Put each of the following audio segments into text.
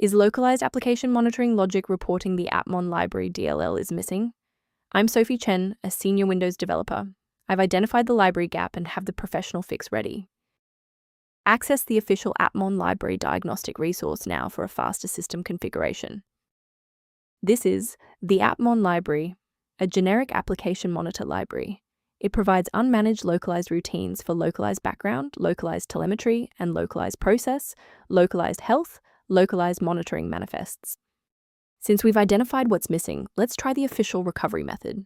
Is localized application monitoring logic reporting the Appmon library DLL is missing? I'm Sophie Chen, a senior Windows developer. I've identified the library gap and have the professional fix ready. Access the official Appmon library diagnostic resource now for a faster system configuration. This is the Appmon library, a generic application monitor library. It provides unmanaged localized routines for localized background, localized telemetry, and localized process, localized health, localized monitoring manifests. Since we've identified what's missing, let's try the official recovery method.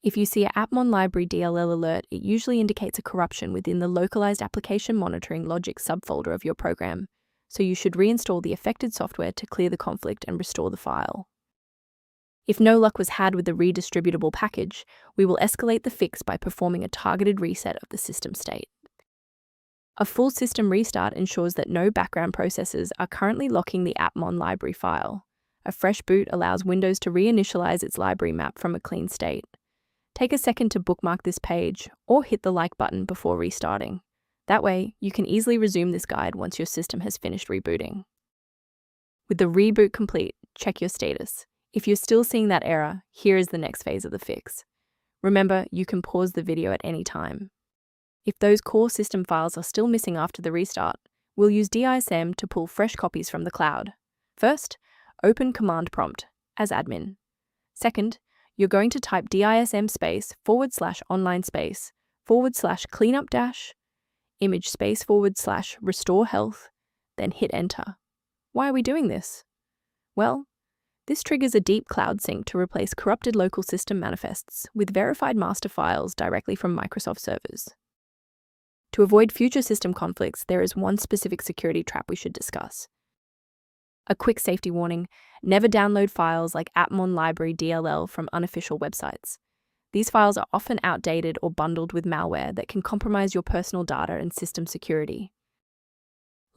If you see an Appmon library DLL alert, it usually indicates a corruption within the localized application monitoring logic subfolder of your program, so you should reinstall the affected software to clear the conflict and restore the file. If no luck was had with the redistributable package, we will escalate the fix by performing a targeted reset of the system state. A full system restart ensures that no background processes are currently locking the Appmon library file. A fresh boot allows Windows to reinitialize its library map from a clean state. Take a second to bookmark this page or hit the like button before restarting. That way, you can easily resume this guide once your system has finished rebooting. With the reboot complete, check your status. If you're still seeing that error, here is the next phase of the fix. Remember, you can pause the video at any time. If those core system files are still missing after the restart, we'll use DISM to pull fresh copies from the cloud. First, open Command Prompt as admin. Second, you're going to type DISM space / online space / cleanup dash image space / restore health, then hit enter. Why are we doing this? Well, this triggers a deep cloud sync to replace corrupted local system manifests with verified master files directly from Microsoft servers. To avoid future system conflicts, there is one specific security trap we should discuss. A quick safety warning: never download files like Appmon library DLL from unofficial websites. These files are often outdated or bundled with malware that can compromise your personal data and system security.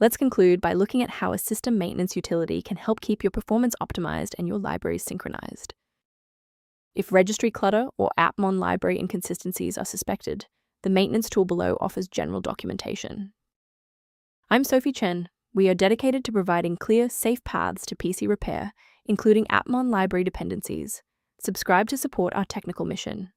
Let's conclude by looking at how a system maintenance utility can help keep your performance optimized and your libraries synchronized. If registry clutter or Appmon library inconsistencies are suspected, the maintenance tool below offers general documentation. I'm Sophie Chen. We are dedicated to providing clear, safe paths to PC repair, including Appmon library dependencies. Subscribe to support our technical mission.